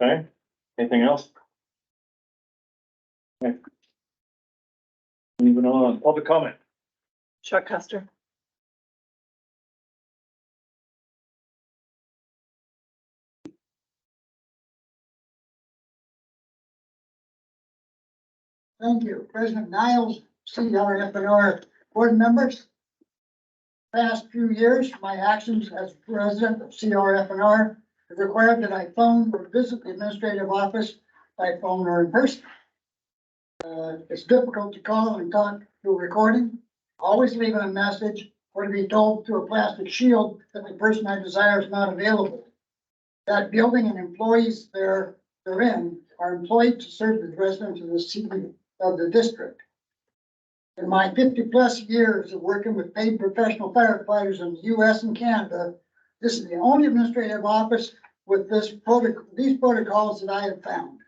Okay, anything else? Okay. Moving on, public comment. Chuck Custer. Thank you. President Niles, CRFR board members. Past few years, my actions as president of CRFR have required that I phone or visit the administrative office by phone or in person. It's difficult to call and talk through recording, always leaving a message or to be told through a plastic shield that the person I desire is not available. That building and employees therein are employed to serve the residents of the city of the district. In my 50+ years of working with paid professional firefighters in the US and Canada, this is the only administrative office with these protocols that I have found.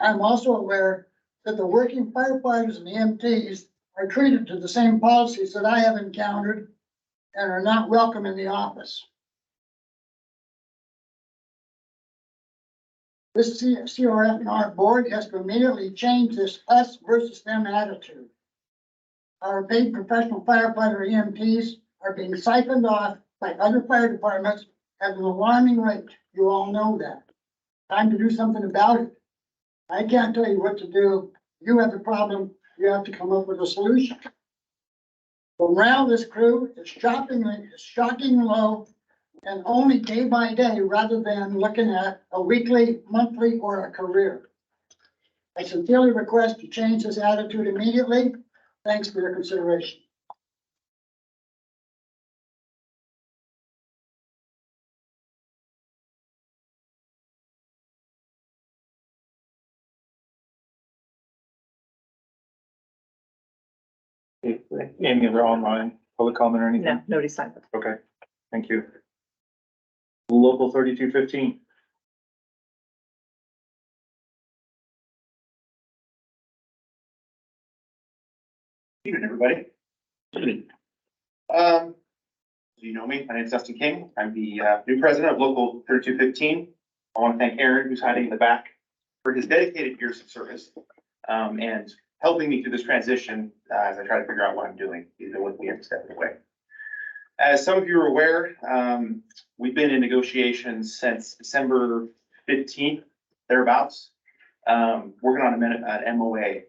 I'm also aware that the working firefighters and EMTs are treated to the same policies that I have encountered and are not welcome in the office. This CRFR board has to immediately change this us versus them attitude. Our paid professional firefighter EMTs are being siphoned off by other fire departments at an alarming rate. You all know that. Time to do something about it. I can't tell you what to do. You have the problem. You have to come up with a solution. The morale of this crew is shocking low, and only day by day rather than looking at a weekly, monthly, or a career. I sincerely request to change this attitude immediately. Thanks for your consideration. Any other online public comment or anything? No, nobody signed it. Okay, thank you. Local 3215. Evening, everybody. You know me, my name is Dustin King. I'm the new president of Local 3215. I want to thank Aaron, who's hiding in the back, for his dedicated years of service and helping me through this transition as I try to figure out what I'm doing, even with me stepping away. As some of you are aware, we've been in negotiations since December 15th, thereabouts, working on an MOA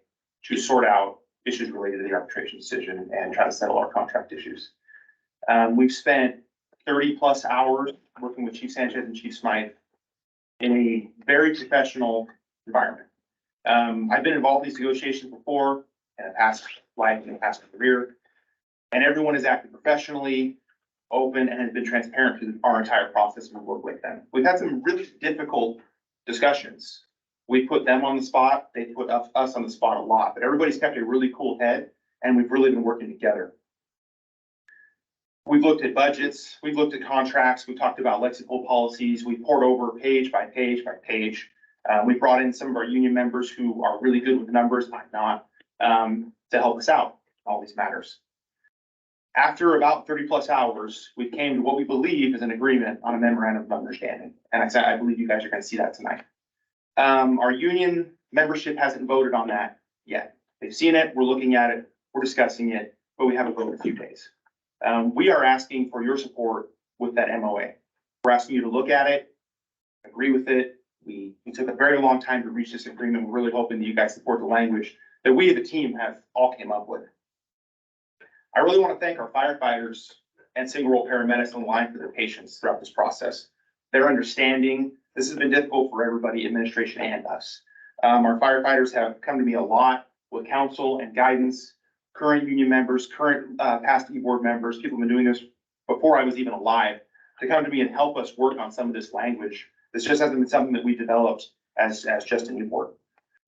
to sort out issues related to the arbitration decision and try to settle our contract issues. We've spent 30+ hours working with Chief Sanchez and Chief Smythe in a very professional environment. I've been involved in these negotiations before in a past life and a past career, and everyone has acted professionally, open, and has been transparent through our entire process and work with them. We've had some really difficult discussions. We put them on the spot, they put us on the spot a lot, but everybody's kept a really cool head, and we've really been working together. We've looked at budgets, we've looked at contracts, we talked about lexical policies, we poured over page by page by page. We brought in some of our union members who are really good with numbers, I'm not, to help us out in all these matters. After about 30+ hours, we came to what we believe is an agreement on a memorandum of understanding. And I believe you guys are going to see that tonight. Our union membership hasn't voted on that yet. They've seen it, we're looking at it, we're discussing it, but we haven't voted in a few days. We are asking for your support with that MOA. We're asking you to look at it, agree with it. We took a very long time to reach this agreement. We're really hoping that you guys support the language that we as a team have all came up with. I really want to thank our firefighters and single role paramedics on the line for their patience throughout this process. Their understanding, this has been difficult for everybody, administration and us. Our firefighters have come to me a lot with counsel and guidance. Current union members, current past e-board members, people have been doing this before I was even alive, to come to me and help us work on some of this language. This just hasn't been something that we developed as just an e-board.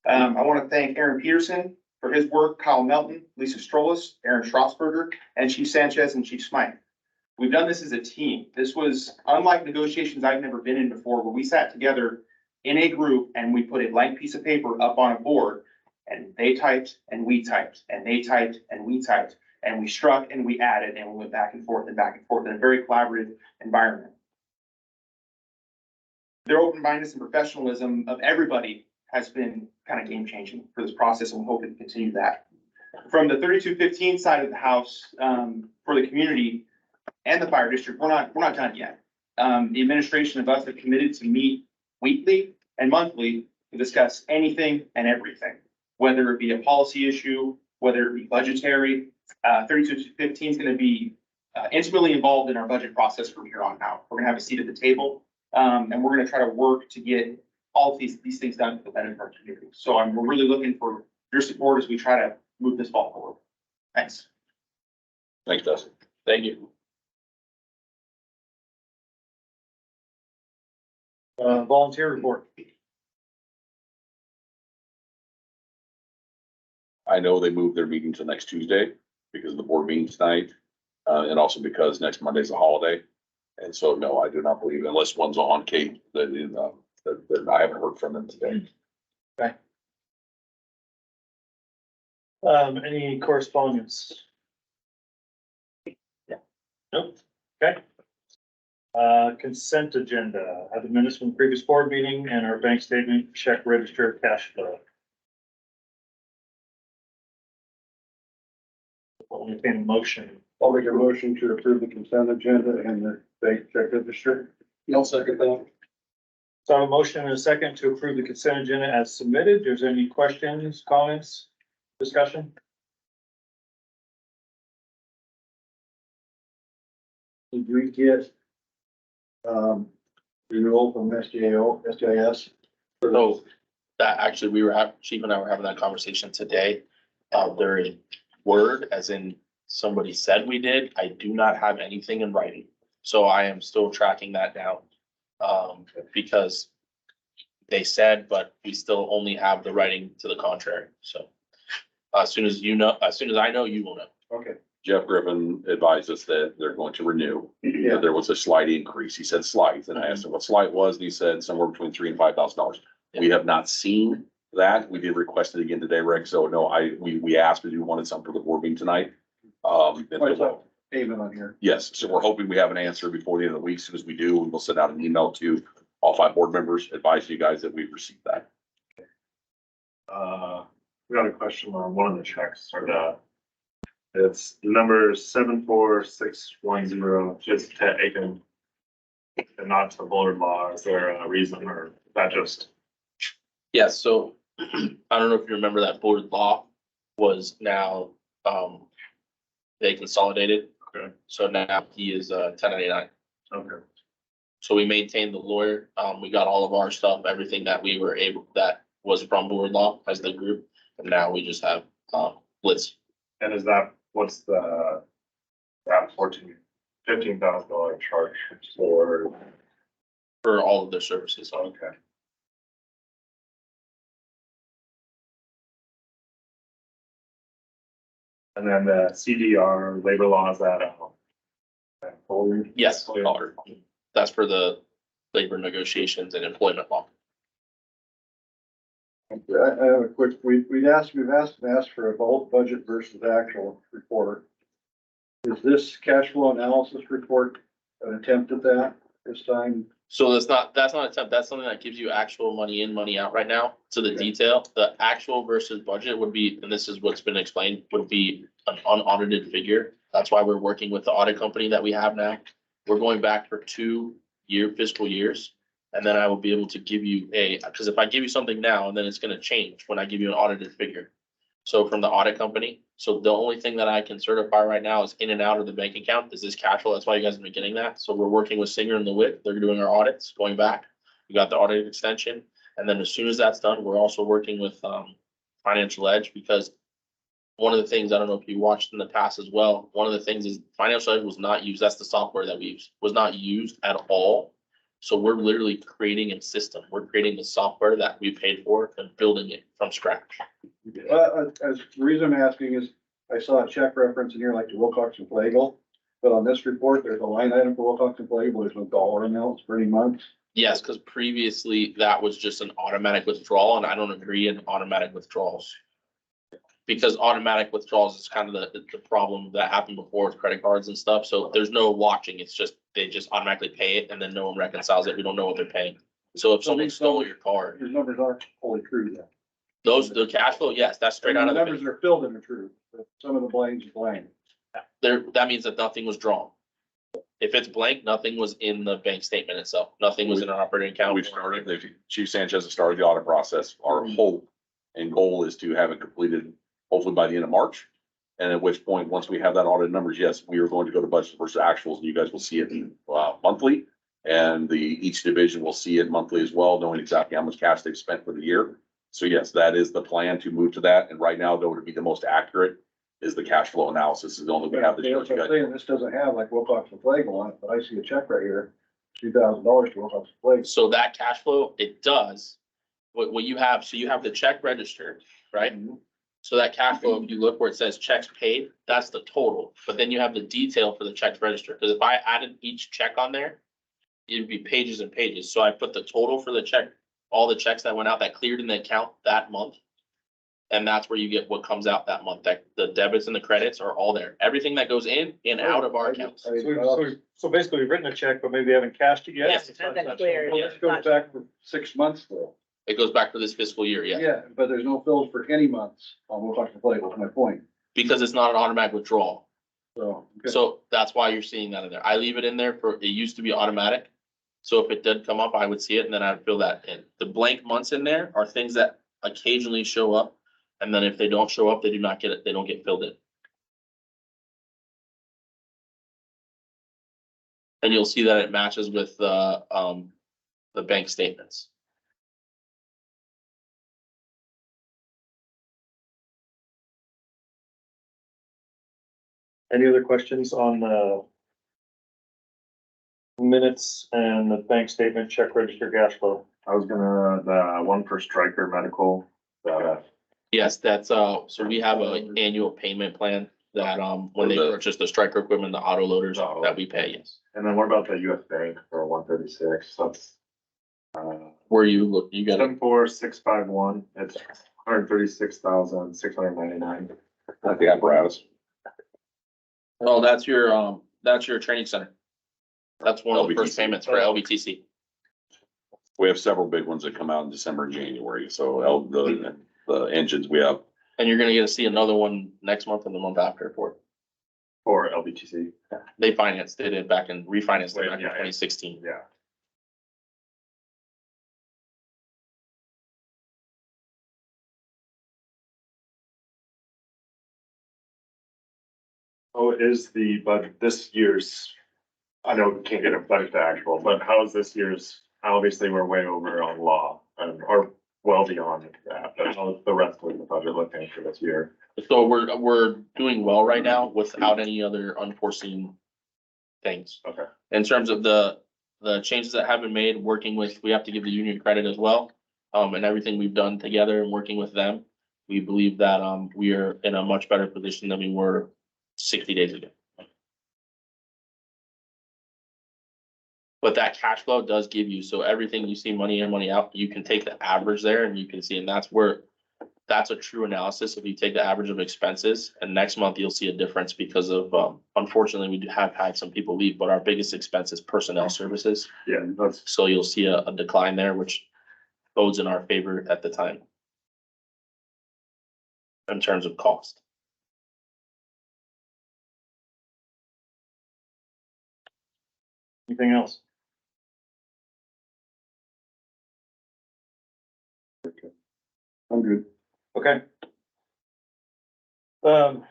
I want to thank Aaron Peterson for his work, Kyle Melton, Lisa Strolis, Aaron Strasburger, and Chief Sanchez and Chief Smythe. We've done this as a team. This was unlike negotiations I've never been in before, where we sat together in a group and we put a blank piece of paper up on a board. And they typed and we typed and they typed and we typed and we struck and we added and we went back and forth in a very collaborative environment. their open mindedness and professionalism of everybody has been kind of game changing for this process, and we're hoping to continue that. From the 3215 side of the house, for the community and the fire district, we're not done yet. The administration of us have committed to meet weekly and monthly to discuss anything and everything, whether it be a policy issue, whether it be budgetary. 3215 is going to be intimately involved in our budget process from here on out. We're gonna have a seat at the table, and we're gonna try to work to get all of these things done for the benefit of our community. So we're really looking for your support as we try to move this ball forward. Thanks. Thanks, Dustin. Thank you. Volunteer report. I know they moved their meeting to next Tuesday because of the board meeting tonight. And also because next Monday's a holiday. And so, no, I do not believe unless one's on Kate, that I haven't heard from them today. Any correspondence? Yeah. Nope. Okay. Consent agenda, have the minutes from the previous board meeting and our bank statement, check register, cash flow. I'll entertain a motion. I'll make a motion to approve the consent agenda and the bank check register. I'll second that. So a motion and a second to approve the consent agenda as submitted. There's any questions, comments, discussion? Did we get, renewal from SJS? So that actually, Chief and I were having that conversation today. There is word, as in somebody said we did. I do not have anything in writing. So I am still tracking that down. Because they said, but we still only have the writing to the contrary. So as soon as I know, you will know. Okay. Jeff Griffin advised us that they're going to renew. Yeah. That there was a slight increase. He said slight, and I asked him what slight was, and he said somewhere between $3,000 and $5,000. We have not seen that. We did request it again today, Rick. So no, we asked if you wanted something for the board meeting tonight. Payment on here. Yes, so we're hoping we have an answer before the end of the week. As soon as we do, we'll send out an email to all 5 board members, advising you guys that we've received that. We got a question on one of the checks, or it's the number 74610, just to Aiken. And not to Bullard Law. Is there a reason, or is that just? Yes, so I don't know if you remember that Board Law was now, they consolidated. Okay. So now he is 1099. Okay. So we maintained the lawyer. We got all of our stuff, everything that we were able, that was from Board Law as the group. And now we just have Blitz. And is that, what's that $15,000 charge for? For all of their services. Okay. And then the CDR labor laws that, Bullard? Yes, Color. That's for the labor negotiations and employment law. I have a quick, we've asked for a both budget versus actual report. Is this cash flow analysis report an attempt at that this time? So that's not an attempt. That's something that gives you actual money in, money out right now to the detail. The actual versus budget would be, and this is what's been explained, would be an unaudited figure. That's why we're working with the audit company that we have now. We're going back for 2-year fiscal years. And then I will be able to give you because if I give you something now, and then it's gonna change when I give you an audited figure. So from the audit company, so the only thing that I can certify right now is in and out of the bank account. Is this cash flow? That's why you guys have been getting that. So we're working with Singer and LeWitt. They're doing our audits, going back. We got the audit extension. And then as soon as that's done, we're also working with Financial Edge, because one of the things, I don't know if you watched in the past as well, one of the things is Financial Edge was not used. That's the software that we use, was not used at all. So we're literally creating a system. We're creating the software that we paid for and building it from scratch. As the reason I'm asking is, I saw a check reference in here like to Wilcox and Flagel, but on this report, there's a line item for Wilcox and Flagel, there's no dollar amounts for any months. Yes, because previously that was just an automatic withdrawal, and I don't agree in automatic withdrawals. Because automatic withdrawals is kind of the problem that happened before with credit cards and stuff. So there's no watching. It's just, they just automatically pay it and then no one reconciles it. We don't know what they're paying. So if someone stole your car, His numbers aren't fully true then. the cash flow, yes, that's straight out of The the numbers bank. are filled in the truth, but some of the blanks are blank. There, that means that nothing was drawn. If it's blank, nothing was in the bank statement itself. Nothing was in an operating account. We've started, Chief Sanchez has started the audit process. Our hope and goal is to have it completed hopefully by the end of March. And at which point, once we have that audit numbers, yes, we are going to go to budget versus actuals, and you guys will see it monthly. And each division will see it monthly as well, knowing exactly how much cash they've spent for the year. So yes, that is the plan to move to that. And right now, though, to be the most accurate is the cash flow analysis is the only we have. That's what I'm saying, this doesn't have like Wilcox and Flagel on it, but I see a check right here, $2,000 to Wilcox and Flagel. So that cash flow, it does. What you have, so you have the check register, right? So that cash flow, if you look where it says checks paid, that's the total. But then you have the detail for the checks registered. Because if I added each check on there, it'd be pages and pages. So I put the total for the check, all the checks that went out that cleared in the account that month. And that's where you get what comes out that month. That the debits and the credits are all there. Everything that goes in and out of our accounts. So basically, we've written a check, but maybe we haven't cashed it yet. Yes, it hasn't cleared. Well, this goes back for 6 months though. It goes back for this fiscal year, yeah. Yeah, but there's no bills for any months on Wilcox and Flagel, is my point. Because it's not an automatic withdrawal. So. okay. So that's why you're seeing that in there. I leave it in there for, it used to be automatic. So if it did come up, I would see it and then I'd fill that in. The blank months in there are things that occasionally show up. And then if they don't show up, they do not get it, they don't get filled in. And you'll see that it matches with the bank statements. Any other questions on the minutes and the bank statement, check register, cash flow? I was gonna, the one for Stryker Medical, Yes, that's, so we have an annual payment plan that, when they purchase the striker equipment, the auto loaders that we pay, yes. and then what about the US Bank for 136? That's Where you look, you got it. 74651, it's 136,699. Not the apparatus. Oh, that's your training center. That's one of the first LBTC. payments for LBTC. We have several big ones that come out in December and January. So the engines we have. And you're gonna get to see another one next month and the month after for it. For LBTC, They financed it back and refinanced it back in Yeah. 2016. yeah. Oh, is the budget this year's, I know we can't get a budget to actual, but how is this year's, obviously, we're way over on law and or well beyond that, but how's the rest of the budget looking for this year? So we're doing well right now without any other unforeseen things. Okay. In terms of the changes that have been made, working with, we have to give the union credit as well. And everything we've done together and working with them, we believe that, we are in a much better position than we were 60 days ago. But that cash flow does give you, so everything you see money in, money out, you can take the average there and you can see, and that's a true analysis. If you take the average of expenses and next month you'll see a difference because of, unfortunately, we have had some people leave, but our biggest expense is personnel services. Yeah, that's, So you'll see a decline there, which bodes in our favor at the time. In terms of cost. Anything else? I'm good. Okay. No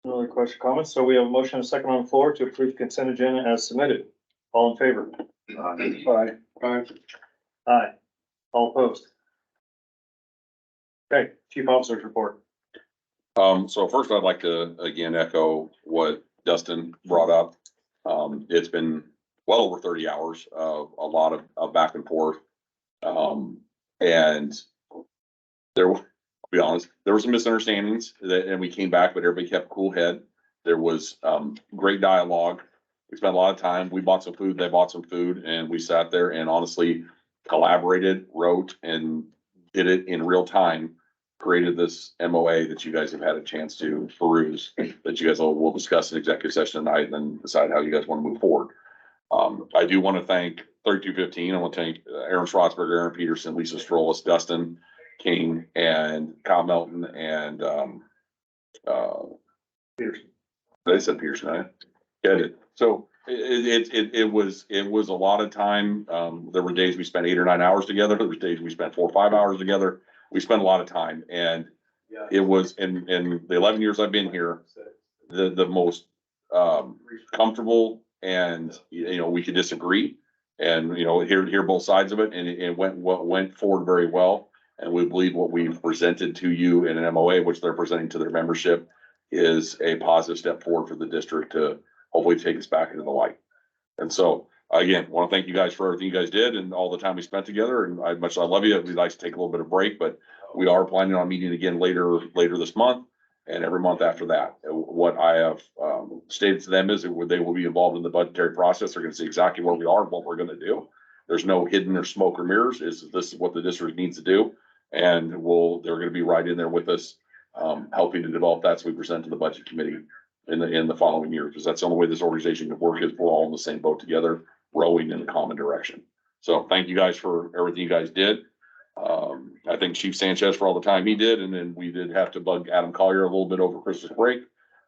other question, comments? So we have a motion and a second on the floor to approve consent agenda as submitted. All in favor? Bye. Bye. Aye. All opposed? Okay, chief officer's report. So first I'd like to again echo what Dustin brought up. It's been well over 30 hours of a lot of back and forth. And I'll be honest, there were some misunderstandings and we came back, but everybody kept a cool head. There was, great dialogue. We spent a lot of time. We bought some food, they bought some food, and we sat there and honestly collaborated, wrote, and did it in real time. Created this MOA that you guys have had a chance to peruse, that you guys will discuss in executive session tonight and then decide how you guys want to move forward. I do want to thank 3215. I want to thank Aaron Schwartzberger, Aaron Peterson, Lisa Strollis, Dustin King, and Kyle Melton, and, Peterson. they said Pearson, I get it. So it was a lot of time. There were days we spent 8 or 9 hours together. There were days we spent 4 or 5 hours together. We spent a lot of time, and it was in the 11 years I've been here, the most comfortable, and we could disagree and hear both sides of it, and it went forward very well. And we believe what we've presented to you in an MOA, which they're presenting to their membership, is a positive step forward for the district to hopefully take us back into the light. And so, again, want to thank you guys for everything you guys did and all the time we spent together. And I love you. We'd like to take a little bit of break, but we are planning on meeting again later this month and every month after that. What I have stated to them is that they will be involved in the budgetary process. They're going to see exactly where we are and what we're going to do. There's no hidden or smoke or mirrors. This is what the district needs to do. And they're going to be right in there with us, helping to develop that, so we present to the budget committee in the following year, because that's the only way this organization can work, is we're all in the same boat together, rowing in a common direction. So thank you guys for everything you guys did. I think Chief Sanchez for all the time he did, and then we did have to bug Adam Collier a little bit over Christmas break.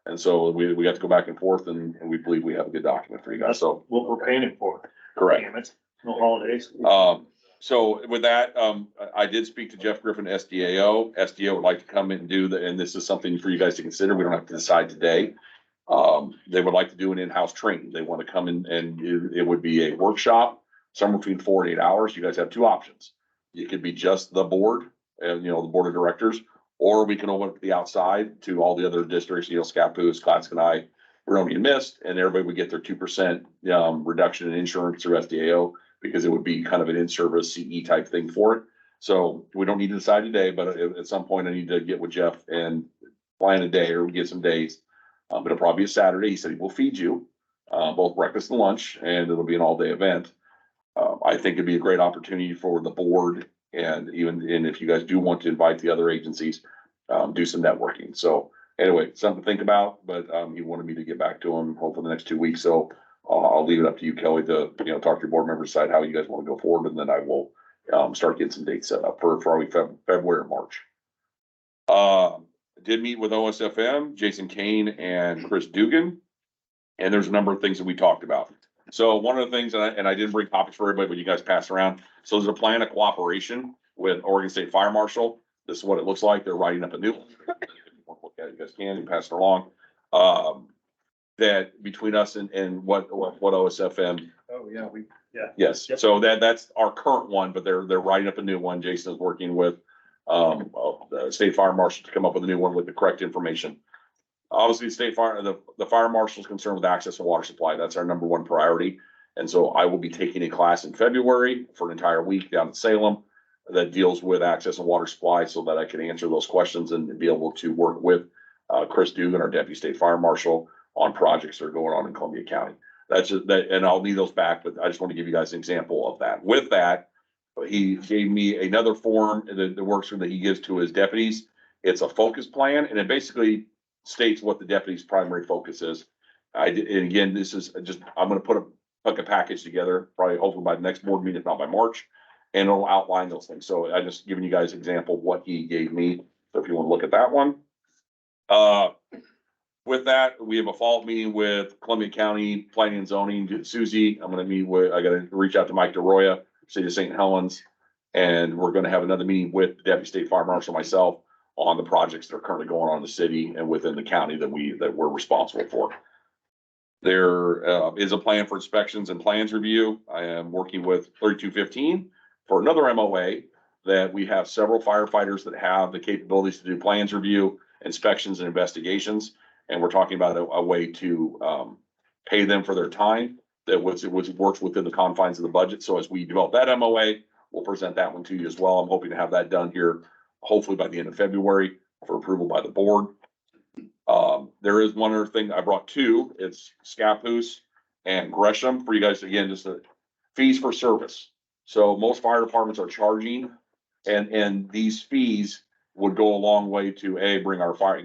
And so we got to go back and forth, and we believe we have a good document for you guys. So What we're paying it for. correct. Damn it. No holidays. So with that, I did speak to Jeff Griffin, SDAO. SDAO would like to come in and do and this is something for you guys to consider. We don't have to decide today. They would like to do an in-house training. They want to come in, and it would be a workshop, somewhere between 4 and 8 hours. You guys have 2 options. It could be just the board and, the board of directors, or we can open up the outside to all the other districts, Scappoose, Clatskanie, Veroni, and Mist, and everybody would get their 2% reduction in insurance through SDAO, because it would be kind of an in-service CE type thing for it. So we don't need to decide today, but at some point I need to get with Jeff and plan a day, or we get some days. But it'll probably be a Saturday. He said he will feed you both breakfast and lunch, and it'll be an all-day event. I think it'd be a great opportunity for the board, and if you guys do want to invite the other agencies, do some networking. So anyway, something to think about, but he wanted me to get back to him hopefully the next 2 weeks. So I'll leave it up to you, Kelly, to talk to your board members, decide how you guys want to go forward, and then I will start getting some dates set up for probably February or March. Did meet with OSFM, Jason Kane and Chris Dugan, and there's a number of things that we talked about. So one of the things, and I didn't bring copies for everybody, but you guys passed around. So there's a plan of cooperation with Oregon State Fire Marshal. This is what it looks like. They're writing up a new one. If you want to look at it, you guys can, pass it along. That between us and what OSFM. Oh, yeah, Yes, Yep. so that's our current one, but they're writing up a new one. Jason is working with the state fire marshal to come up with a new one with the correct information. Obviously, the fire marshal is concerned with access to water supply. That's our number one priority. And so I will be taking a class in February for an entire week down in Salem that deals with access and water supply, so that I can answer those questions and be able to work with Chris Dugan, our deputy state fire marshal, on projects that are going on in Columbia County. That's just that, and I'll need those back, but I just want to give you guys an example of that. With that, he gave me another form that works that he gives to his deputies. It's a focus plan, and it basically states what the deputy's primary focus is. And again, this is just, I'm gonna put a package together, probably hopefully by the next board meeting, if not by March, and it'll outline those things. So I just giving you guys an example of what he gave me. So if you want to look at that one. With that, we have a fall meeting with Columbia County Planning and Zoning. Susie, I gotta reach out to Mike DeRoya, City of St. Helens. And we're gonna have another meeting with the Deputy State Fire Marshal, myself, on the projects that are currently going on in the city and within the county that we're responsible for. There is a plan for inspections and plans review. I am working with 3215 for another MOA that we have several firefighters that have the capabilities to do plans review, inspections, and investigations. And we're talking about a way to pay them for their time that works within the confines of the budget. So as we develop that MOA, we'll present that one to you as well. I'm hoping to have that done here, hopefully by the end of February, for approval by the board. There is one other thing. I brought 2. It's Scappoose and Gresham for you guys. Again, just fees for service. So most fire departments are charging, and these fees would go a long way to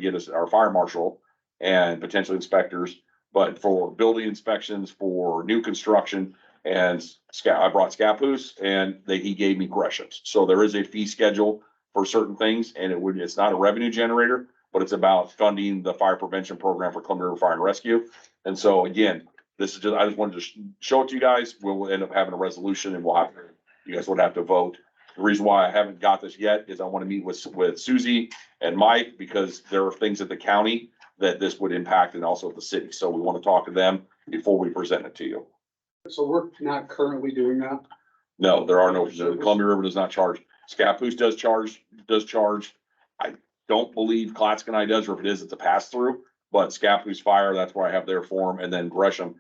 get us our fire marshal and potential inspectors. But for building inspections, for new construction, And I brought Scappoose and he gave me Greshams. So there is a fee schedule for certain things and it's not a revenue generator, but it's about funding the fire prevention program for Columbia River Fire and Rescue. And so again, this is just, I just wanted to show it to you guys. We'll end up having a resolution and you guys would have to vote. The reason why I haven't got this yet is I want to meet with Susie and Mike because there are things at the county that this would impact and also at the city. So we want to talk to them before we present it to you. So we're not currently doing that? No, there are no, the Columbia River does not charge. Scappoose does charge. I don't believe Clatskanie does, or if it is, it's a pass through, but Scappoose Fire, that's where I have their form. And then Gresham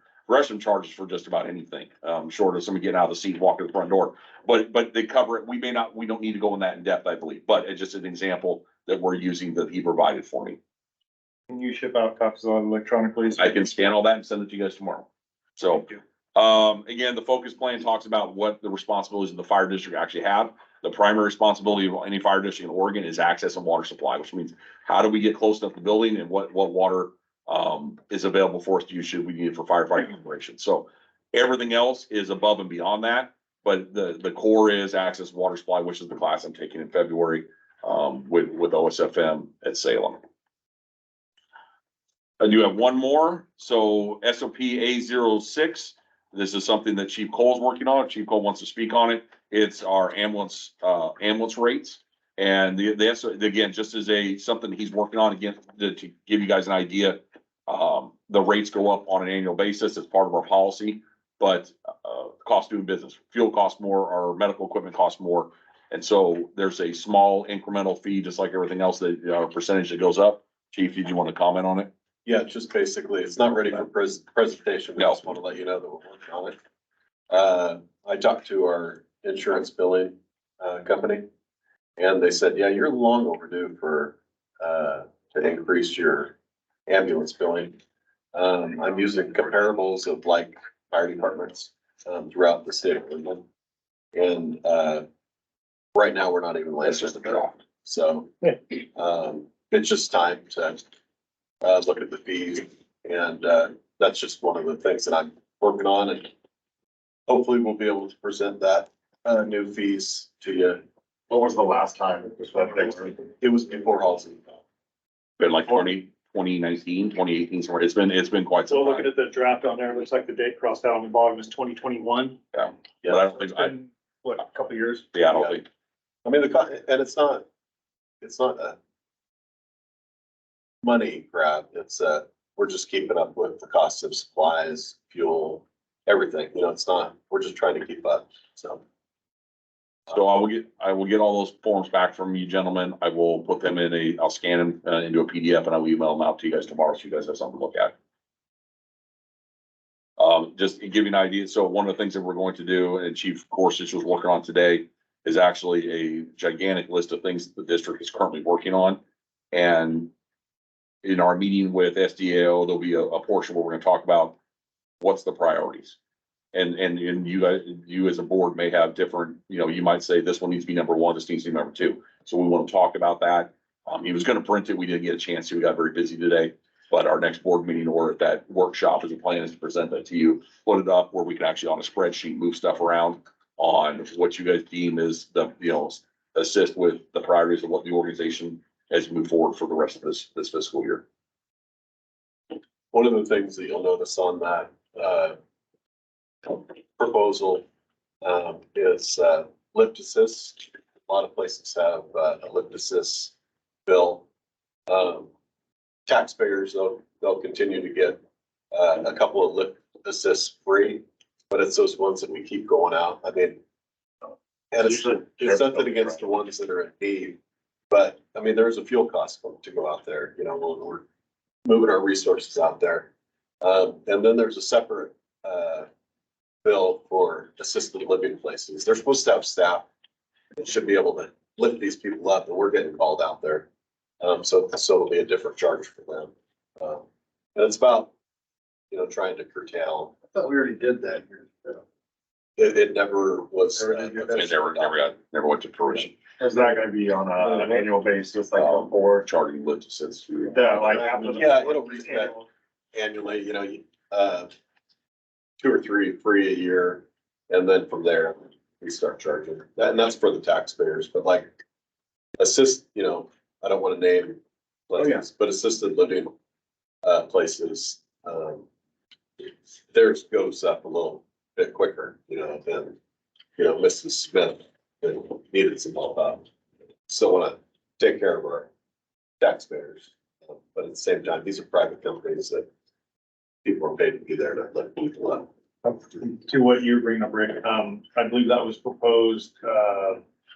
charges for just about anything, short of somebody getting out of the seat, walking to the front door. But they cover it. We don't need to go in that in depth, I believe, but it's just an example that we're using that he provided for me. Can you ship out copies of it electronically? I can scan all that and send it to you guys tomorrow. So. Thank you. Again, the focus plan talks about what the responsibilities of the fire district actually have. The primary responsibility of any fire district in Oregon is access and water supply, which means how do we get close enough to the building and what water is available for us to use should we need it for firefighting operations. So everything else is above and beyond that, but the core is access water supply, which is the class I'm taking in February with OSFM at Salem. I do have one more. So SOP A06. This is something that Chief Cole's working on. Chief Cole wants to speak on it. It's our ambulance rates. And again, just as something he's working on again, to give you guys an idea, the rates go up on an annual basis. It's part of our policy, but cost doing business, fuel costs more, our medical equipment costs more. And so there's a small incremental fee, just like everything else that percentage that goes up. Chief, did you want to comment on it? Yeah, just basically, it's not ready for presentation. We No. just want to let you know that we're working on it. I talked to our insurance billing company and they said, yeah, you're long overdue for to increase your ambulance billing. I'm using comparables of like fire departments throughout the state of Cleveland. And right now, we're not even landing at the draft. So it's just time to look at the fees, and that's just one of the things that I'm working on, and hopefully we'll be able to present that new fees to you. What was the last time? It was before Halsey. Been like 2019, 2018, somewhere. It's been quite So some looking time. at the draft on there, it looks like the date crossed out on the bottom is 2021. But I don't think, It's been, what, a couple of years? I don't think, I mean, and it's not a money grab. It's we're just keeping up with the cost of supplies, fuel, everything. You know, it's not, we're just trying to keep up. So I will get all those forms back from you gentlemen. I will put them I'll scan them into a PDF and I'll email them out to you guys tomorrow so you guys have something to look at. Just to give you an idea. So one of the things that we're going to do, and Chief Gorsuch was working on today, is actually a gigantic list of things that the district is currently working on. And in our meeting with SDAO, there'll be a portion where we're gonna talk about what's the priorities. And you guys, you as a board may have different, you might say this one needs to be number one, this needs to be number two. So we want to talk about that. He was gonna print it. We didn't get a chance to. We got very busy today. But our next board meeting or at that workshop is a plan is to present that to you, put it up where we can actually on a spreadsheet, move stuff around on what you guys deem is assist with the priorities of what the organization as we move forward for the rest of this fiscal year. one of the things that you'll notice on that proposal is lift assist. A lot of places have a lift assist bill. Taxpayers, they'll continue to get a couple of lift assists free, but it's those ones that we keep going out. I mean, and it's nothing against the ones that are in need, but I mean, there's a fuel cost to go out there, when we're moving our resources out there. And then there's a separate bill for assisted living places. They're supposed to have staff that should be able to lift these people up, and we're getting called out there. So it'll be a different charge for them. And it's about, trying to curtail. I thought we already did that here. It never was. It never went to fruition. Is that gonna be on an annual basis, like before? Charging lift assist. Yeah, like after the. Yeah, it'll reset annually, 2 or 3 free a year. And then from there, we start charging that, and that's for the taxpayers, but like assist, you know, I don't want to name places, but assisted living places, theirs goes up a little bit quicker, you know, than, you know, Mrs. Smith that needed some help out. Still want to take care of our taxpayers, but at the same time, these are private companies that people are paid to be there to let people out. To what you're bringing up, Rick, I believe that was proposed,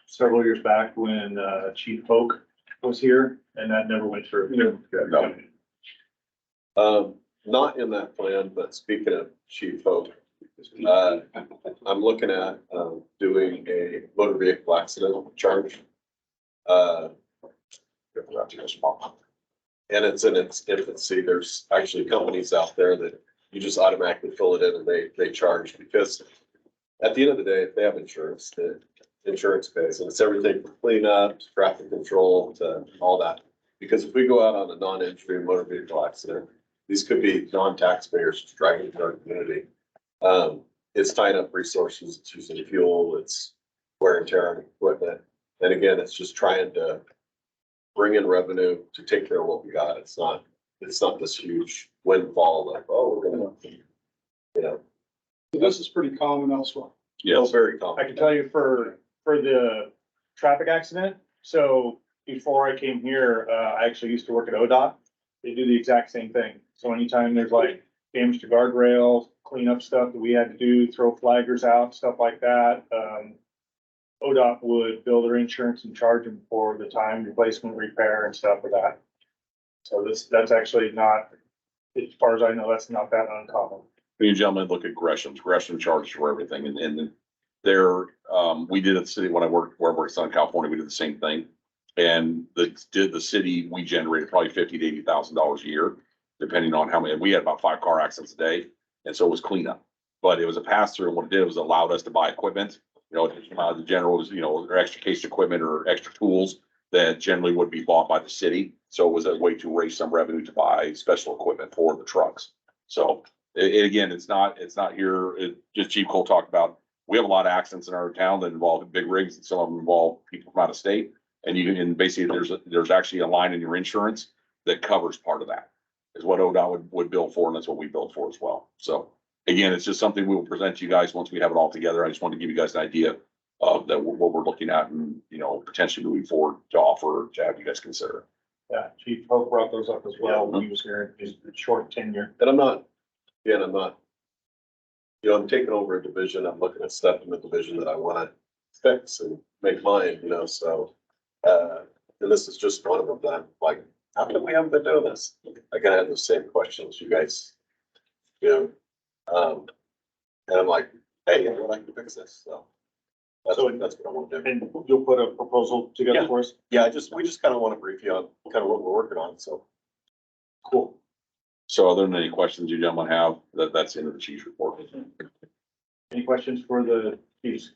several years back when, Chief Folk was here, and that never went through. No. Not in that plan, but speaking of Chief Folk, I'm looking at, doing a motor vehicle accident charge. And it's in its infancy. There's actually companies out there that you just automatically fill it in and they charge, because at the end of the day, if they have insurance, the insurance pays, and it's everything from cleanup to traffic control to all that. Because if we go out on a non-injury motor vehicle accident, these could be non-taxpayers driving to our community. It's tying up resources, it's using fuel, it's wear and tear on equipment. And again, it's just trying to bring in revenue to take care of what we got. It's not this huge windfall like, oh, we're gonna, you know. So this is pretty common elsewhere. It's very I common. can tell you for the traffic accident, so before I came here, I actually used to work at ODOT. They do the exact same thing. So anytime there's like damage to guardrails, cleanup stuff that we had to do, throw flaggers out, stuff like that, ODOT would bill their insurance and charge them for the time, replacement, repair and stuff for that. So that's actually not, as far as I know, that's not that uncommon. You gentlemen look at Gresham charges for everything, and there, we did at the city when I worked, where I worked in Southern California, we did the same thing. And the city, we generated probably $50,000 to $80,000 a year, depending on how many, we had about 5 car accidents a day. And so it was cleanup, but it was a pass through, and what it did was allowed us to buy equipment, you know, the general was, you know, or extra case equipment or extra tools that generally would be bought by the city. So it was a way to raise some revenue to buy special equipment for the trucks. So again, it's not here, just Chief Cole talked about, we have a lot of accidents in our town that involve big rigs, and some of them involve people from out of state. And basically there's actually a line in your insurance that covers part of that, is what ODOT would bill for, and that's what we bill for as well. So again, it's just something we will present to you guys once we have it all together. I just wanted to give you guys an idea of that, what we're looking at, and, you know, potentially moving forward to offer to have you guys consider. Yeah, Chief Pope brought those up as well when he was here, his short tenure. And I'm not, you know, I'm taking over a division. I'm looking at stuff in the division that I want to fix and make mine, you know, so. And this is just one of them that I'm like, how come we haven't been doing this? I kind of have the same questions you guys, you know, and I'm like, hey, I'd like to fix this, so. That's what I want to do. And you'll put a proposal together Yeah. for us? Yeah, we just kind of want to brief you on kind of what we're working on, so. Cool. So other than any questions you gentlemen have, that's the end of the chief's report. Any questions for the chiefs?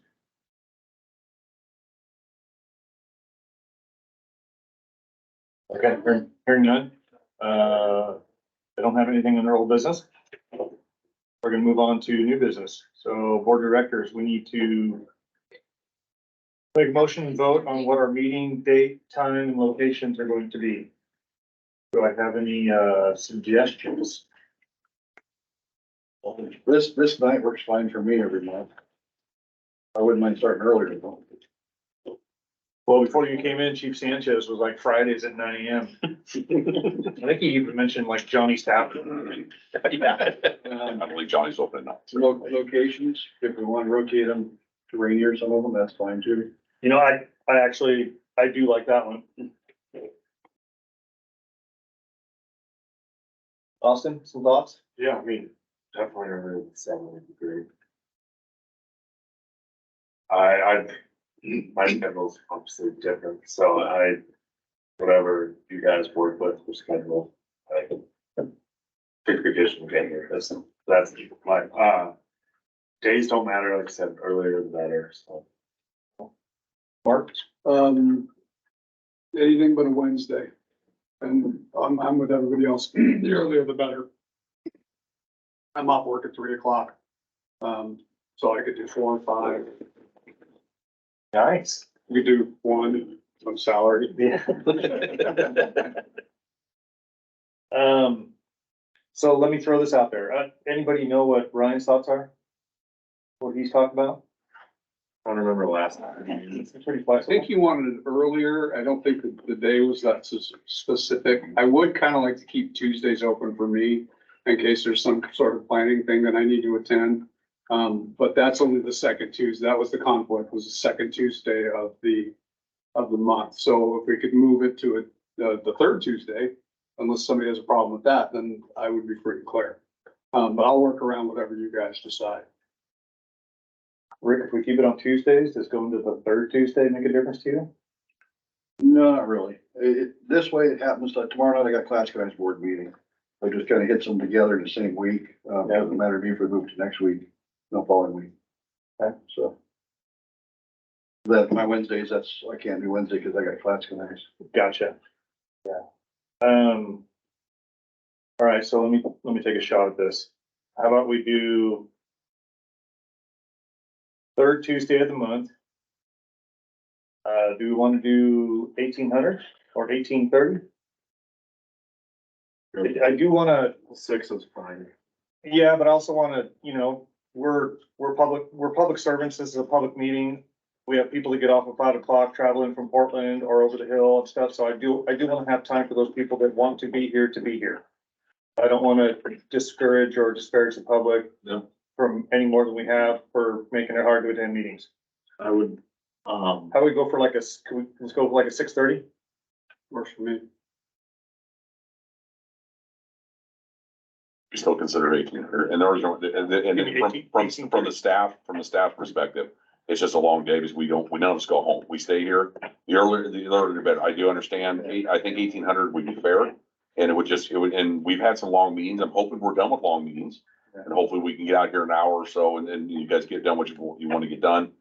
Okay, hearing none. I don't have anything in their old business. We're gonna move on to new business. So board of directors, we need to make a motion and vote on what our meeting date, time, and locations are going to be. Do I have any suggestions? This night works fine for me every month. I wouldn't mind starting earlier though. Well, before you came in, Chief Sanchez was like Fridays at 9 AM. I think he even mentioned like Johnny's Tavern. I believe Johnny's open now. Locations, if we want to rotate them to Rainier, some of them, that's fine too. You know, I do like that one. Austin, some thoughts? Yeah, I mean, definitely over the 7 would be great. My schedule's obviously different, so whatever you guys work with for schedule, I can pick vacation getting here, that's my, days don't matter, like I said earlier, the better, so. Mark? Anything but a Wednesday. And I'm with everybody else. The earlier the better. I'm off work at 3 o'clock. So I could do 4 and 5. Nice. We could do 1 on salary. Yeah. So let me throw this out there. Anybody know what Ryan's thoughts are? What he's talking about? I don't remember last time. It's pretty I flexible. think you wanted it earlier. I don't think that the day was that specific. I would kind of like to keep Tuesdays open for me in case there's some sort of planning thing that I need to attend. But that's only the second Tuesday. That was the conflict, was the second Tuesday of the month. So if we could move it to the third Tuesday, unless somebody has a problem with that, then I would be free and clear. But I'll work around whatever you guys decide. Rick, if we keep it on Tuesdays, does going to the third Tuesday make a difference to you? No, not really. This way it happens, like tomorrow night I got class guys board meeting. I just kind of hits them together in the same week. Doesn't matter to me if we move to next week, no following week. Okay. So. That, my Wednesdays, I can't do Wednesday because I got class guys. Gotcha. Yeah. All right, so let me take a shot at this. How about we do third Tuesday of the month? Do we want to do 1800 or 1830? I do want to. 6 is fine. Yeah, but I also want to, we're public servants. This is a public meeting. We have people to get off at 5 o'clock, traveling from Portland or over the hill and stuff. So I do want to have time for those people that want to be here to be here. I don't want to discourage or disparage the public from any more than we have for making it hard to attend meetings. I would, How do we go for like let's go for like a 6:30? Works for me. We still consider 1800, and there was, from the staff perspective, it's just a long day because we none of us go home. We stay here. The earlier the better. I do understand. I think 1800 would be fair. And and we've had some long meetings. I'm hoping we're done with long meetings. And hopefully we can get out here an hour or so and you guys get done what you want to get done.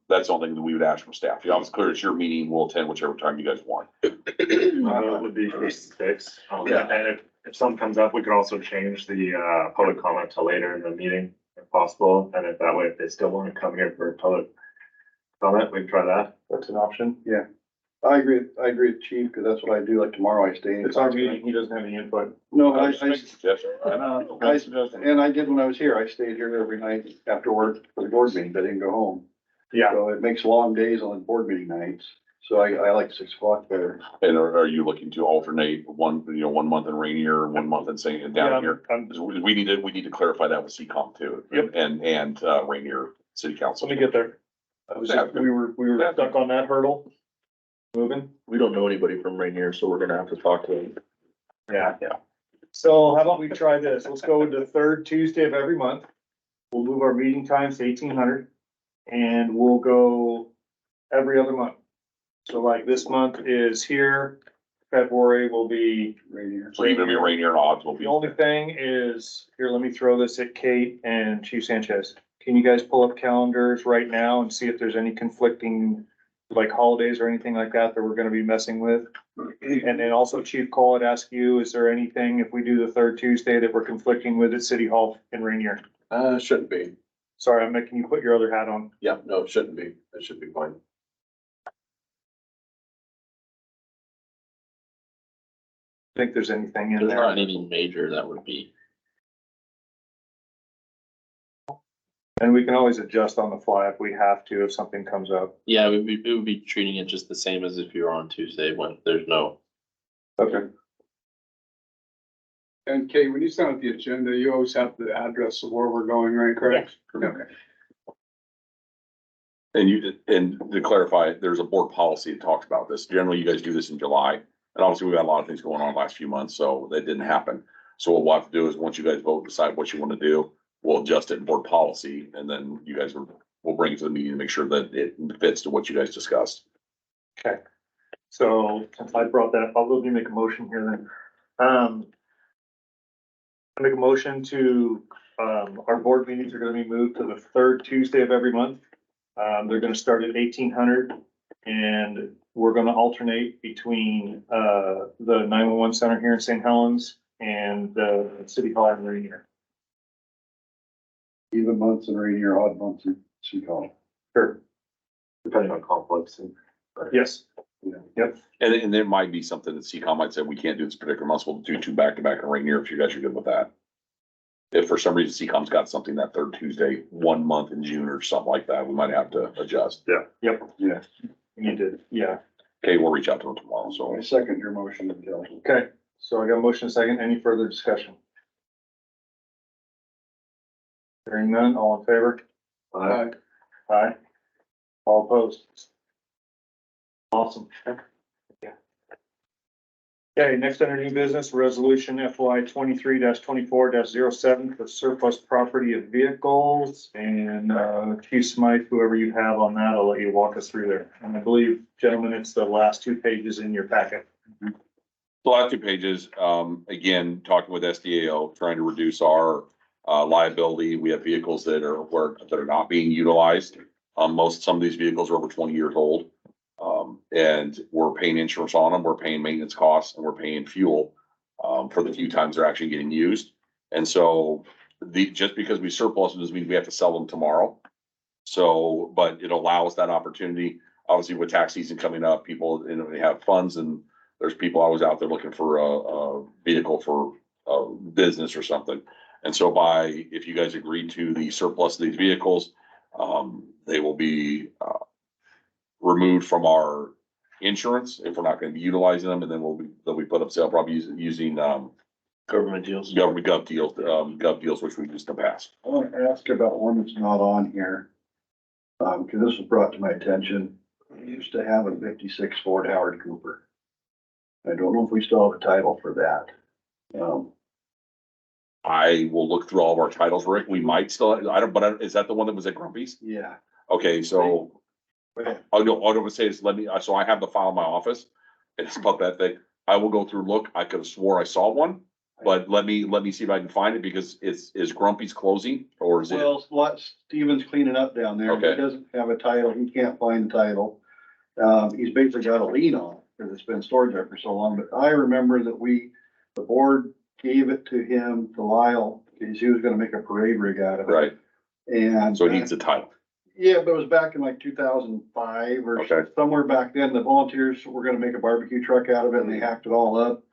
That's something that we would ask from staff. It's clear it's your meeting. We'll attend whichever time you guys want. my vote would be for 6. Yeah. And if something comes up, we could also change the, public comment to later in the meeting if possible. And if that way, if they still want to come here for public comment, we can try that. That's an option. I agree with Chief, because that's what I do. Like tomorrow I stay in. It's our meeting. He doesn't have any input. No, but Just make a suggestion. and I did when I was here. I stayed here every night after work for the board meetings. I didn't go home. Yeah. So it makes long days on the board meeting nights. So I like 6 o'clock better. And are you looking to alternate one month in Rainier, 1 month in St. down here? We need to clarify that with CCOM too. Yep. And Rainier City Council. Let me get there. We were stuck on that hurdle. Moving. We don't know anybody from Rainier, so we're gonna have to talk to them. Yeah. So how about we try this? Let's go with the third Tuesday of every month. We'll move our meeting times to 1800 and we'll go every other month. So like this month is here, February will be Rainier. So even if you're Rainier and odds will be. The only thing is, here, let me throw this at Kate and Chief Sanchez. Can you guys pull up calendars right now and see if there's any conflicting, like holidays or anything like that we're gonna be messing with? And then also Chief Cole had asked you, is there anything if we do the third Tuesday that we're conflicting with at City Hall in Rainier? Shouldn't be. Sorry, I'm making you put your other hat on. Yeah, no, it shouldn't be. It should be fine. Think there's anything in There's there. not anything major that would be. And we can always adjust on the fly if we have to, if something comes up. Yeah, it would be treating it just the same as if you were on Tuesday when there's no. Okay. And Kate, when you send out the agenda, you always have the address of where we're going, right? Correct? Okay. And to clarify, there's a board policy that talks about this. Generally, you guys do this in July. And obviously, we've had a lot of things going on the last few months, so that didn't happen. So what we'll have to do is, once you guys vote, decide what you want to do, we'll adjust it in board policy, and then you guys will bring it to the meeting to make sure that it fits to what you guys discussed. Okay. So since I brought that up, I'll let me make a motion here then. I make a motion to, our board meetings are gonna be moved to the third Tuesday of every month. They're gonna start at 1800 and we're gonna alternate between, the 911 center here in St. Helens and the City Hall in Rainier. even months and rainier, odd months in Seacom. Sure. Depending on conflicts and. Yes. And there might be something that CCOM might say, we can't do this particular month, we'll do two back-to-back in Rainier, if you guys are good with that. If for some reason CCOM's got something that third Tuesday, 1 month in June or something like that, we might have to adjust. Yep. Yeah. You did, yeah. Okay, we'll reach out to them tomorrow, so. I second your motion, Kelly. Okay, so I got a motion second. Any further discussion? Hearing none, all in favor? Aye. Aye. All opposed? Awesome. Okay, next under new business, resolution FY 23-24-07 for surplus property of vehicles. And, Chief Smythe, whoever you have on that, I'll let you walk us through there. And I believe, gentlemen, it's the last 2 pages in your packet. The last 2 pages, again, talking with SDAO, trying to reduce our liability. We have vehicles that are not being utilized. Some of these vehicles are over 20 years old. And we're paying insurance on them, we're paying maintenance costs, and we're paying fuel for the few times they're actually getting used. And so just because we surplus them doesn't mean we have to sell them tomorrow. So, but it allows that opportunity. Obviously, with tax season coming up, people, they have funds, and there's people always out there looking for a vehicle for a business or something. And so if you guys agree to the surplus of these vehicles, they will be removed from our insurance if we're not gonna be utilizing them, and then they'll be put up sale, probably using Government deals. government gov deals, which we used in the past. I want to ask about one that's not on here. Cause this was brought to my attention. We used to have a 56 Ford Howard Cooper. I don't know if we still have a title for that. I will look through all of our titles, Rick. We might still, is that the one that was at Grumpy's? Yeah. Okay, so I'll go say is so I have the file in my office. It's about that thing. I will go through, look, I could have swore I saw one, but let me see if I can find it, because is Grumpy's closing, or is it? Well, Steven's cleaning up down there. Okay. He doesn't have a title. He can't find the title. He's basically got a lien on it because it's been stored there for so long. But I remember that the board gave it to him, to Lyle, because he was gonna make a parade rig out of it. Right, And. so it needs a title. Yeah, but it was back in like 2005 or Okay. somewhere back then. The volunteers were gonna make a barbecue truck out of it, and they hacked it all up.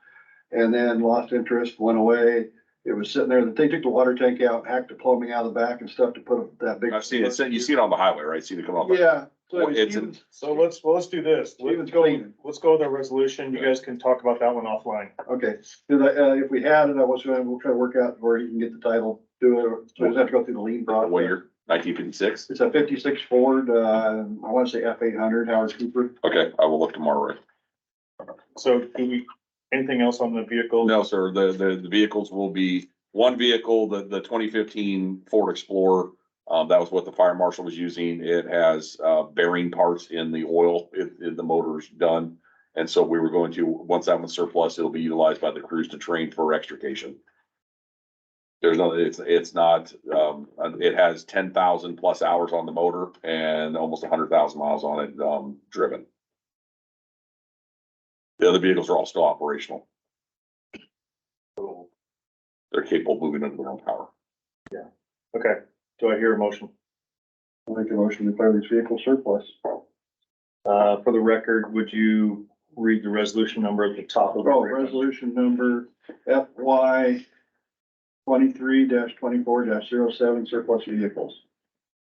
And then lost interest, went away. It was sitting there, they took the water tank out, hacked the plumbing out of the back and stuff to put that big. I've seen it, you see it on the highway, right? See it come up. Yeah. So It's Steven's- So let's do this. Steven's cleaning. Let's go with our resolution. You guys can talk about that one offline. Okay, cause if we had it, we'll try to work out where you can get the title, do it, so we just have to go through the lien process. What year? 1956? It's a 56 Ford, I wanna say F800 Howard Cooper. Okay, I will look tomorrow, Rick. So anything else on the vehicle? No, sir, the vehicles will be one vehicle, the 2015 Ford Explorer. That was what the fire marshal was using. It has, bearing parts in the oil, the motor's done. And so we were going to, once that one's surplus, it'll be utilized by the crews to train for extrication. It's not, it has 10,000 plus hours on the motor and almost 100,000 miles on it, driven. The other vehicles are all still operational. They're capable of moving under their own power. Okay, do I hear a motion? I'll make a motion to declare these vehicles surplus. For the record, would you read the resolution number at the top of it? Oh, resolution number FY 23-24-07 surplus vehicles.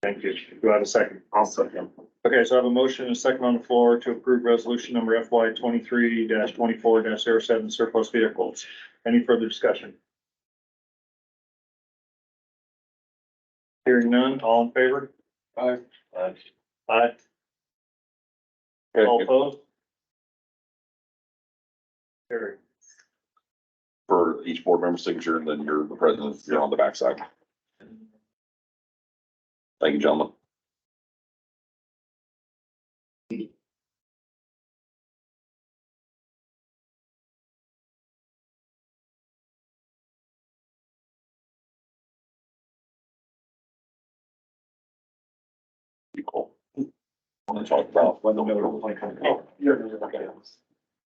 Thank you. Do I have a second? I'll second. Okay, so I have a motion and a second on the floor to approve resolution number FY 23-24-07 surplus vehicles. Any further discussion? Hearing none, all in favor? Aye. Aye. All opposed? Carry. For each board member's signature, and then you're the president, you're on the backside. Thank you, gentlemen. Be cool. Want to talk about when the middle of the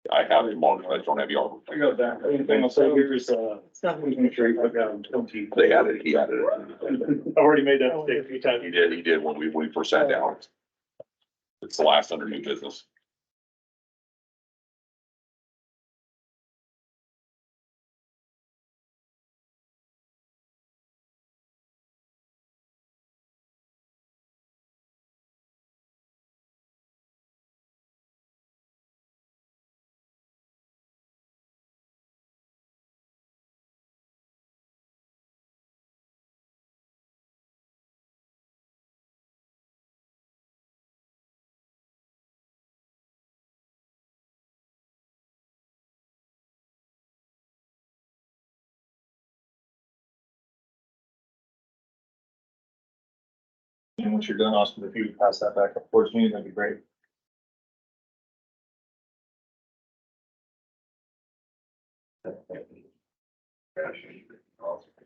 I have them on, I don't have yours. I got that. Anything else here is, make sure you put down 20. They added, he added it. I've already made that mistake a few times. He did when we first sat down. It's the last under new business. And once you're done, Austin, if you pass that back up towards me, that'd be great.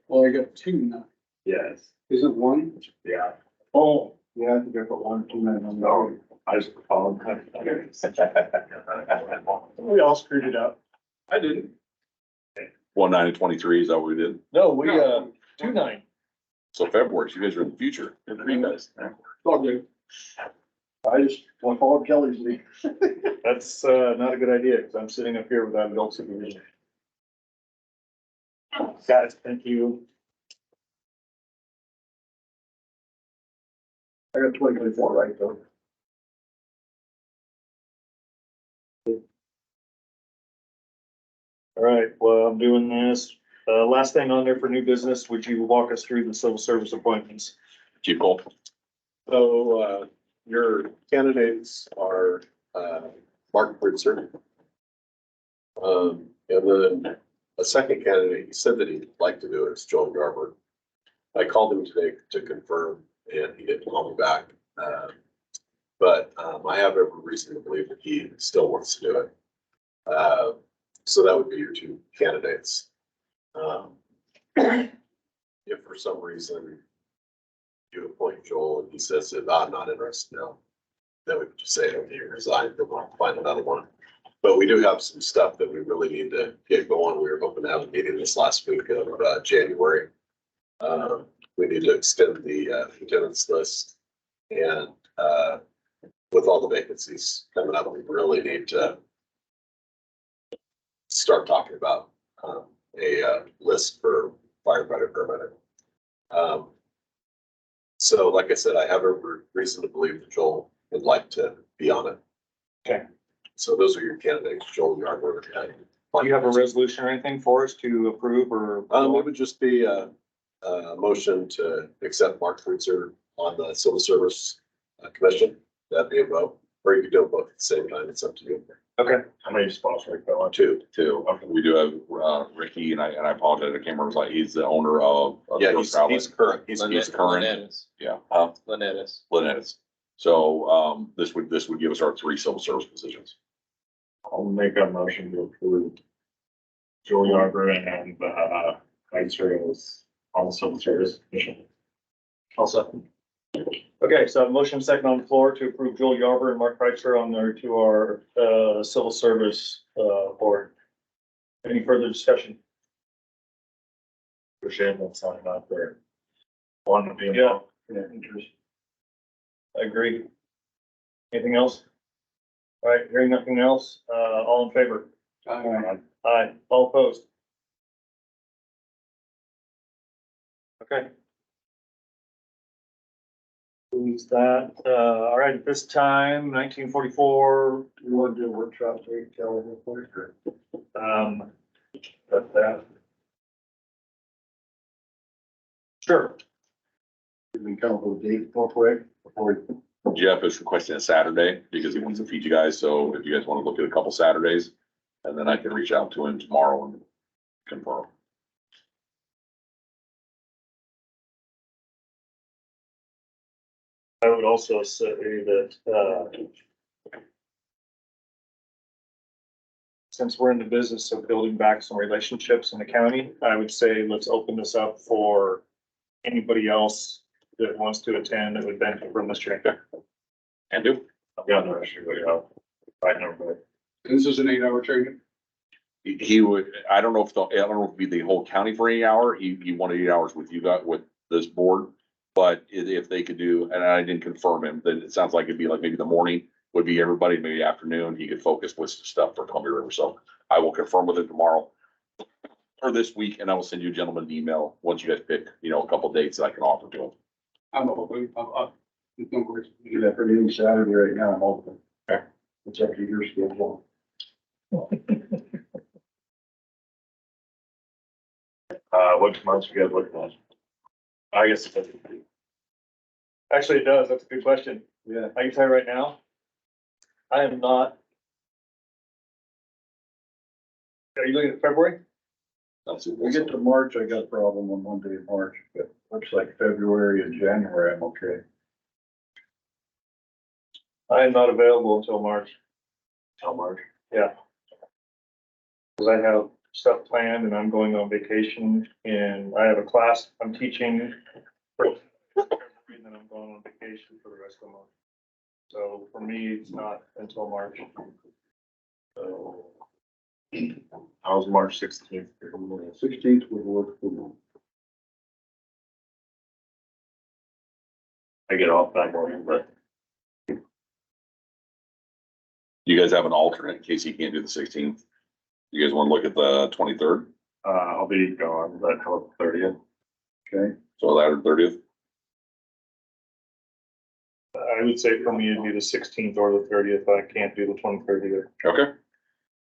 Well, I got two now. Yes, Isn't one? yeah. Oh, Yeah, I think I put 1, 2, 9 on No, there. I just followed. we all screwed it up. I didn't. 19 and 23, is that what we did? No, we, 2-9. So February, so you guys are in the future. Good for you guys. All good. I just want to follow Kelly's lead. That's, not a good idea, because I'm sitting up here without adult supervision. Guys, thank you. I got 2024 right though. All right, well, I'm doing this. Last thing on there for new business, would you walk us through the civil service appointments? Chief Cole, So, your candidates are, Mark Britzer. And then a second candidate, he said that he'd like to do it, is Joel Garber. I called him today to confirm, and he didn't call me back. But I have every reason to believe that he still wants to do it. So that would be your two candidates. If for some reason you appoint Joel and he says that I'm not interested now, then we could just say, okay, you resign, we'll find another one. But we do have some stuff that we really need to get going. We were hoping to have a meeting this last week of January. We need to extend the lieutenant's list, and with all the vacancies coming up, we really need to start talking about a list for firefighter paramedic. So like I said, I have every reason to believe that Joel would like to be on it. Okay. So those are your candidates, Joel Yarborough. Do you have a resolution or anything for us to approve or? It would just be a motion to accept Mark Freitzer on the Civil Service Commission. That'd be a vote, or you could do them both at the same time. It's up to you. Okay. How many spots are going on? Two. Okay, we do have, Ricky, and I apologize, I can't remember, like, he's the owner of. Yeah, First Outlet. he's current. He's current, Lynette's. yeah, Lynette's. Lynette's. So, this would give us our 3 civil service positions. I'll make a motion to approve Joel Yarborough and, Kaiser as on the civil service commission. I'll second. Okay, so a motion second on the floor to approve Joel Yarber and Mark Kreitzer on there to our, civil service, board. Any further discussion? For shame that's not out there. One to be. Yeah. Interest. I agree. Anything else? All right, hearing nothing else, all in favor? Aye, all opposed? Okay. Who's that? All right, at this time, 1944, You want to do a workshop, today, Kelly, real quick, or? that's that. Sure. Can we come up with a date real quick before we? Jeff is requesting a Saturday because he wants to feed you guys, so if you guys want to look at a couple Saturdays, and then I can reach out to him tomorrow and confirm. I would also say that, since we're in the business of building back some relationships in the county, I would say let's open this up for anybody else that wants to attend that would benefit from this change. And do. I've got no issue with it. Right number. This is an 8-hour training. He would, I don't know if it'd be the whole county for 8 hour. He wanted 8 hours with you guys, with this board. But if they could do, and I didn't confirm him, then it sounds like it'd be like maybe the morning would be everybody, maybe afternoon, he could focus with stuff for Columbia River. So I will confirm with him tomorrow or this week, and I will send you a gentleman an email once you guys pick, a couple dates that I can offer to him. I'm open. No worries. Do that for any Saturday right now, I'm open. Okay. It's up to your schedule. What months you guys looking at? I guess. Actually, it does. That's a good question. Yeah. I can tell you right now, I am not. Are you looking at February? That's it. We get to March, I got a problem on Monday in March, but looks like February and January, I'm okay. I am not available until March. Till March. Yeah. Cause I have stuff planned and I'm going on vacation and I have a class I'm teaching. For February, and then I'm going on vacation for the rest of the month. So for me, it's not until March. So. How's March 16th? 16th would work for me. I get off that morning, but You guys have an alternate in case he can't do the 16th. You guys want to look at the 23rd? I'll be gone, but how about the 30th? Okay, So that or 30th? I would say for me, it'd be the 16th or the 30th. I can't do the 23rd either. Okay.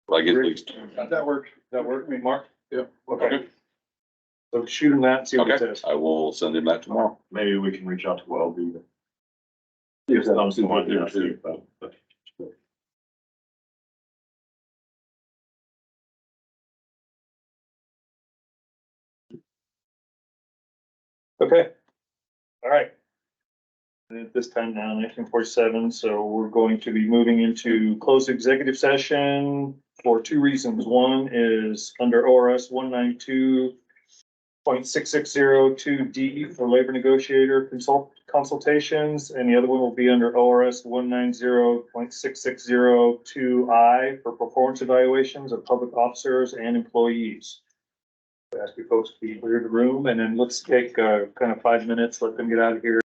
Like at least, that works. Does that work for me, Mark? Yeah. Okay. okay, So shoot him that and see what it okay. says. I will send him that tomorrow. Maybe we can reach out to Welby. If that- I'm still on there too, but. Okay. All right. And at this time now, 1947, so we're going to be moving into closed executive session for two reasons. One is under ORS 192.6602D for labor negotiator consultations, and the other one will be under ORS 190.6602I for performance evaluations of public officers and employees. I ask you folks to clear the room, and then let's take kind of 5 minutes, let them get out of here.